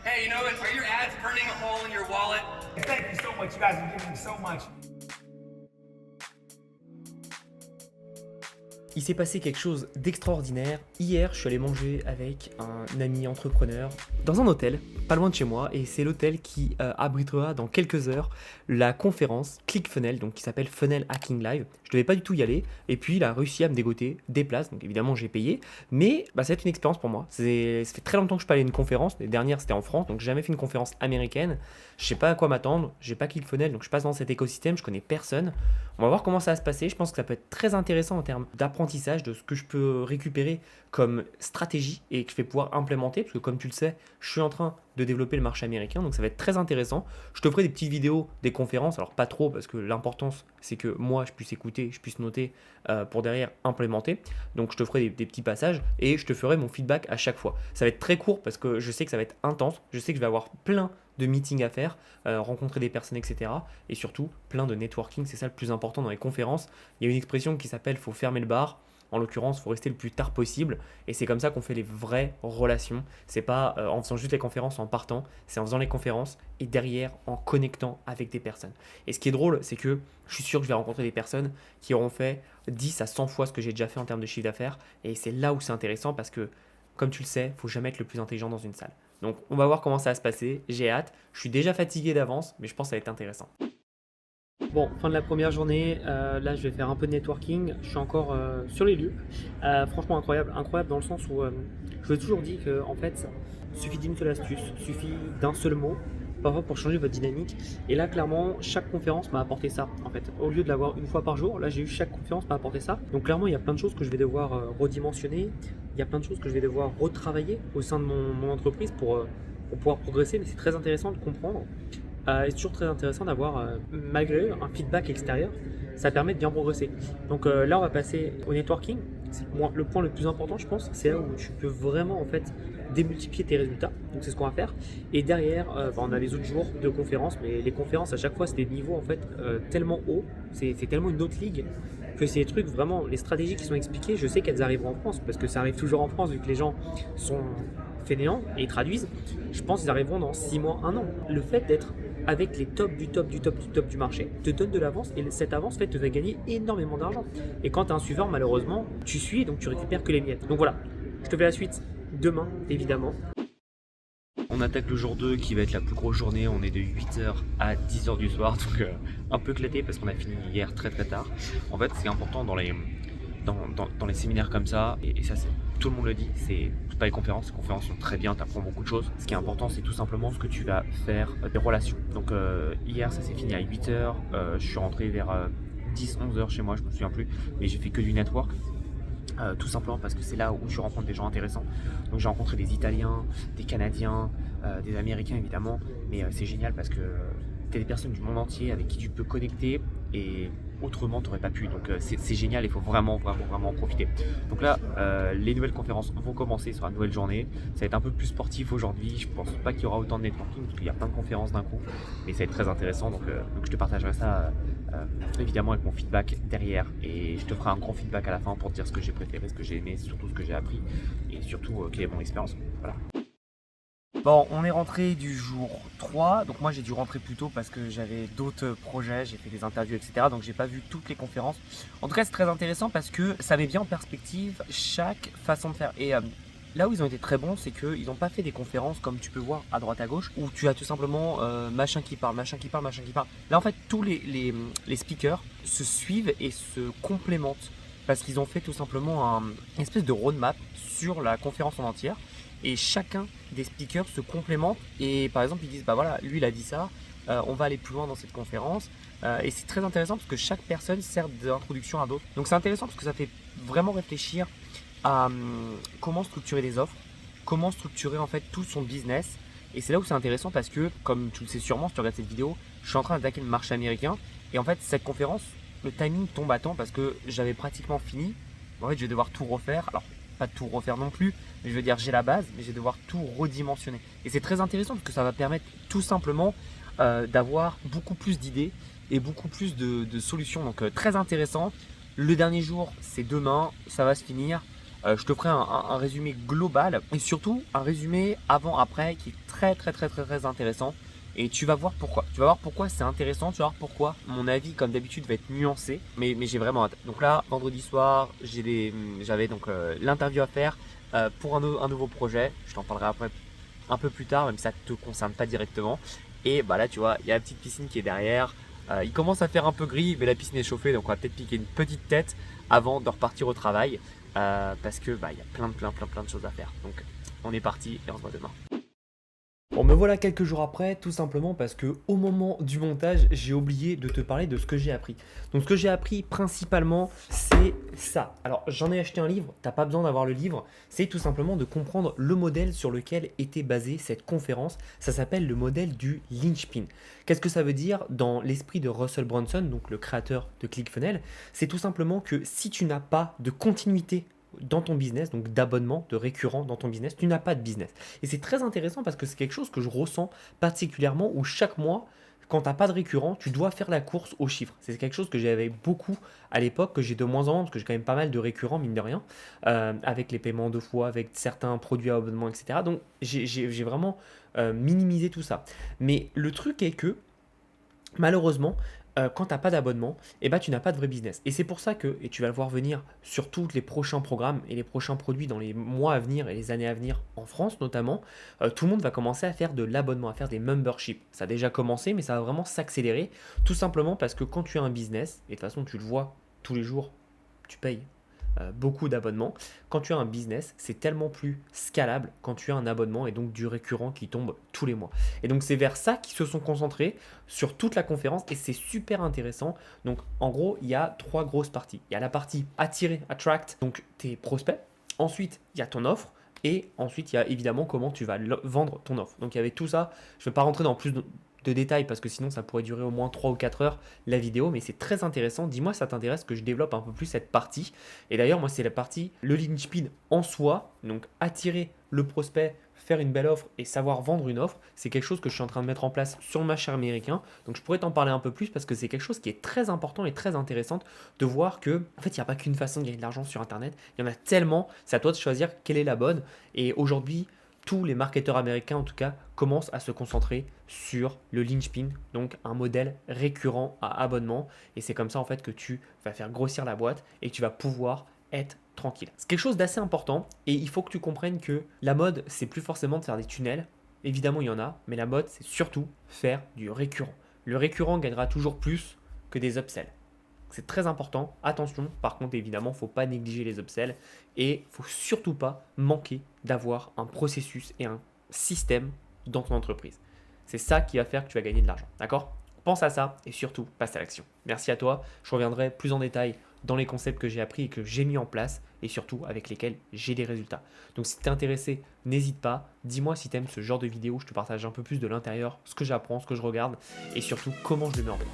Hey, you know, are your ads burning a hole in your wallet? Thank you so much. You guys are giving me so much. Il s'est passé quelque chose d'extraordinaire. Hier, je suis allé manger avec un ami entrepreneur dans un hôtel, pas loin de chez moi, et c'est l'hôtel qui abritera dans quelques heures la conférence ClickFunnels, donc qui s'appelle Funnel Hacking Live. Je devais pas du tout y aller, et puis il a réussi à me dégoter des places, donc évidemment j'ai payé, mais ça va être une expérience pour moi. Ça fait très longtemps que je suis pas allé à une conférence, les dernières c'était en France, donc j'ai jamais fait une conférence américaine. Je sais pas à quoi m'attendre, j'ai pas ClickFunnels, donc je passe dans cet écosystème, je connais personne. On va voir comment ça va se passer. Je pense que ça peut être très intéressant en termes d'apprentissage, de ce que je peux récupérer comme stratégie et que je vais pouvoir implémenter. Parce que comme tu le sais, je suis en train de développer le marché américain. Donc ça va être très intéressant. Je te ferai des petites vidéos, des conférences. Alors pas trop parce que l'importance, c'est que moi, je puisse écouter, je puisse noter pour derrière implémenter. Donc je te ferai des petits passages et je te ferai mon feedback à chaque fois. Ça va être très court parce que je sais que ça va être intense. Je sais que je vais avoir plein de meetings à faire, rencontrer des personnes, etc. Et surtout, plein de networking, c'est ça le plus important dans les conférences. Il y a une expression qui s'appelle « faut fermer le bar ». En l'occurrence, il faut rester le plus tard possible. Et c'est comme ça qu'on fait les vraies relations. C'est pas en faisant juste les conférences en partant, c'est en faisant les conférences et derrière en connectant avec des personnes. Et ce qui est drôle, c'est que je suis sûr que je vais rencontrer des personnes qui auront fait 10 à 100 fois ce que j'ai déjà fait en termes de chiffre d'affaires. Et c'est là où c'est intéressant parce que, comme tu le sais, il ne faut jamais être le plus intelligent dans une salle. Donc on va voir comment ça va se passer, j'ai hâte, je suis déjà fatigué d'avance, mais je pense que ça va être intéressant. Bon, fin de la première journée, là je vais faire un peu de networking, je suis encore sur les lieux. Franchement incroyable, incroyable dans le sens où je vous ai toujours dit que en fait, suffit d'une seule astuce, suffit d'un seul mot, parfois pour changer votre dynamique. Et là clairement, chaque conférence m'a apporté ça en fait. Au lieu de l'avoir une fois par jour, là j'ai eu chaque conférence m'a apporté ça. Donc clairement, il y a plein de choses que je vais devoir redimensionner, il y a plein de choses que je vais devoir retravailler au sein de mon entreprise pour pouvoir progresser, mais c'est très intéressant de comprendre. Et c'est toujours très intéressant d'avoir, malgré un feedback extérieur, ça permet de bien progresser. Donc là, on va passer au networking. C'est le point le plus important, je pense. C'est là où tu peux vraiment en fait démultiplier tes résultats. Donc c'est ce qu'on va faire. Et derrière, on a les autres jours de conférences, mais les conférences à chaque fois, c'est des niveaux en fait tellement hauts. C'est tellement une autre ligue que c'est des trucs vraiment, les stratégies qui sont expliquées, je sais qu'elles arriveront en France parce que ça arrive toujours en France vu que les gens sont fainéants et ils traduisent. Je pense qu'ils arriveront dans 6 mois, 1 an. Le fait d'être avec les tops du top du top du top du marché te donne de l'avance et cette avance fait te fait gagner énormément d'argent. Et quand tu es un suiveur, malheureusement, tu suis et donc tu récupères que les miettes. Donc voilà, je te fais la suite demain, évidemment. On attaque le jour 2 qui va être la plus grosse journée, on est de 8h à 10h du soir, donc un peu éclaté parce qu'on a fini hier très tard. En fait, c'est important dans les séminaires comme ça, et ça tout le monde le dit, c'est pas les conférences sont très bien, tu apprends beaucoup de choses. Ce qui est important, c'est tout simplement ce que tu vas faire, des relations. Donc hier ça s'est fini à 8h, je suis rentré vers 10-11h chez moi, je me souviens plus, mais j'ai fait que du network. Tout simplement parce que c'est là où je rencontre des gens intéressants. Donc j'ai rencontré des Italiens, des Canadiens, des Américains évidemment, mais c'est génial parce que tu as des personnes du monde entier avec qui tu peux connecter et autrement tu n'aurais pas pu. Donc c'est génial, il faut vraiment en profiter. Donc là, les nouvelles conférences vont commencer sur la nouvelle journée. Ça va être un peu plus sportif aujourd'hui. Je pense pas qu'il y aura autant de networking parce qu'il y a plein de conférences d'un coup, mais ça va être très intéressant. Donc je te partagerai ça évidemment avec mon feedback derrière et je te ferai un grand feedback à la fin pour te dire ce que j'ai préféré, ce que j'ai aimé, surtout ce que j'ai appris et surtout quelle est mon expérience. Voilà. Bon, on est rentré du jour 3, donc moi j'ai dû rentrer plus tôt parce que j'avais d'autres projets, j'ai fait des interviews, etc. Donc j'ai pas vu toutes les conférences. En tout cas, c'est très intéressant parce que ça met bien en perspective chaque façon de faire. Et là où ils ont été très bons, c'est qu'ils n'ont pas fait des conférences comme tu peux voir à droite à gauche, où tu as tout simplement machin qui parle. Là en fait, tous les speakers se suivent et se complémentent parce qu'ils ont fait tout simplement une espèce de roadmap sur la conférence en entière. Et chacun des speakers se complémente et par exemple ils disent bah voilà, lui il a dit ça, on va aller plus loin dans cette conférence et c'est très intéressant parce que chaque personne sert d'introduction à d'autres. Donc c'est intéressant parce que ça fait vraiment réfléchir à comment structurer des offres, comment structurer en fait tout son business. Et c'est là où c'est intéressant parce que comme tu le sais sûrement si tu regardes cette vidéo, je suis en train d'attaquer le marché américain et en fait cette conférence, le timing tombe à temps parce que j'avais pratiquement fini. En fait je vais devoir tout refaire. Alors pas tout refaire non plus, mais je veux dire j'ai la base, mais je vais devoir tout redimensionner. Et c'est très intéressant parce que ça va permettre tout simplement d'avoir beaucoup plus d'idées et beaucoup plus de solutions. Donc très intéressant. Le dernier jour, c'est demain, ça va se finir. Je te ferai un résumé global et surtout un résumé avant-après qui est très intéressant. Et tu vas voir pourquoi. Tu vas voir pourquoi c'est intéressant, tu vas voir pourquoi mon avis, comme d'habitude, va être nuancé. Mais j'ai vraiment hâte. Donc là, vendredi soir, j'avais donc l'interview à faire pour un nouveau projet. Je t'en parlerai après un peu plus tard, même si ça ne te concerne pas directement. Et bah là, tu vois, il y a la petite piscine qui est derrière. Il commence à faire un peu gris, mais la piscine est chauffée, donc on va peut-être piquer une petite tête avant de repartir au travail. Parce que bah, il y a plein de choses à faire. Donc on est parti et on se voit demain. Bon, me voilà quelques jours après, tout simplement parce que au moment du montage, j'ai oublié de te parler de ce que j'ai appris. Donc, ce que j'ai appris principalement, c'est ça. Alors, j'en ai acheté un livre, t'as pas besoin d'avoir le livre, c'est tout simplement de comprendre le modèle sur lequel était basée cette conférence. Ça s'appelle le modèle du linchpin. Qu'est-ce que ça veut dire dans l'esprit de Russell Brunson, donc le créateur de ClickFunnels? C'est tout simplement que si tu n'as pas de continuité dans ton business, donc d'abonnement, de récurrent dans ton business, tu n'as pas de business. Et c'est très intéressant parce que c'est quelque chose que je ressens particulièrement où chaque mois, quand tu n'as pas de récurrent, tu dois faire la course aux chiffres. C'est quelque chose que j'avais beaucoup à l'époque, que j'ai de moins en moins, parce que j'ai quand même pas mal de récurrents, mine de rien, avec les paiements 2 fois, avec certains produits à abonnement, etc. Donc j'ai vraiment minimisé tout ça. Mais le truc est que, malheureusement, quand tu n'as pas d'abonnement, eh ben, tu n'as pas de vrai business. Et c'est pour ça que, et tu vas le voir venir sur tous les prochains programmes et les prochains produits dans les mois à venir et les années à venir, en France notamment, tout le monde va commencer à faire de l'abonnement, à faire des memberships. Ça a déjà commencé, mais ça va vraiment s'accélérer, tout simplement parce que quand tu as un business, et de toute façon tu le vois tous les jours, tu payes beaucoup d'abonnements. Quand tu as un business, c'est tellement plus scalable quand tu as un abonnement et donc du récurrent qui tombe tous les mois. Et donc c'est vers ça qu'ils se sont concentrés sur toute la conférence et c'est super intéressant. Donc en gros, il y a 3 grosses parties. Il y a la partie attirer, attract, donc tes prospects. Ensuite, il y a ton offre. Et ensuite, il y a évidemment comment tu vas vendre ton offre. Donc il y avait tout ça. Je ne vais pas rentrer dans plus de détails parce que sinon ça pourrait durer au moins 3 ou 4 heures la vidéo, mais c'est très intéressant. Dis-moi si ça t'intéresse que je développe un peu plus cette partie. Et d'ailleurs, moi, c'est la partie, le linchpin en soi, donc attirer le prospect, faire une belle offre et savoir vendre une offre, c'est quelque chose que je suis en train de mettre en place sur le marché américain. Donc je pourrais t'en parler un peu plus parce que c'est quelque chose qui est très important et très intéressant de voir que, en fait, il n'y a pas qu'une façon de gagner de l'argent sur Internet. Il y en a tellement, c'est à toi de choisir quelle est la bonne. Et aujourd'hui, tous les marketeurs américains, en tout cas, commencent à se concentrer sur le linchpin, donc un modèle récurrent à abonnement. Et c'est comme ça, en fait, que tu vas faire grossir la boîte et que tu vas pouvoir être tranquille. C'est quelque chose d'assez important et il faut que tu comprennes que la mode, c'est plus forcément de faire des tunnels. Évidemment, il y en a, mais la mode, c'est surtout faire du récurrent. Le récurrent gagnera toujours plus que des upsells. C'est très important. Attention, par contre, évidemment, il ne faut pas négliger les upsells et il ne faut surtout pas manquer d'avoir un processus et un système dans ton entreprise. C'est ça qui va faire que tu vas gagner de l'argent. D'accord? Pense à ça et surtout, passe à l'action. Merci à toi. Je reviendrai plus en détail dans les concepts que j'ai appris et que j'ai mis en place et surtout avec lesquels j'ai des résultats. Donc si tu es intéressé, n'hésite pas. Dis-moi si tu aimes ce genre de vidéo. Je te partage un peu plus de l'intérieur, ce que j'apprends, ce que je regarde et surtout comment je le mets en place.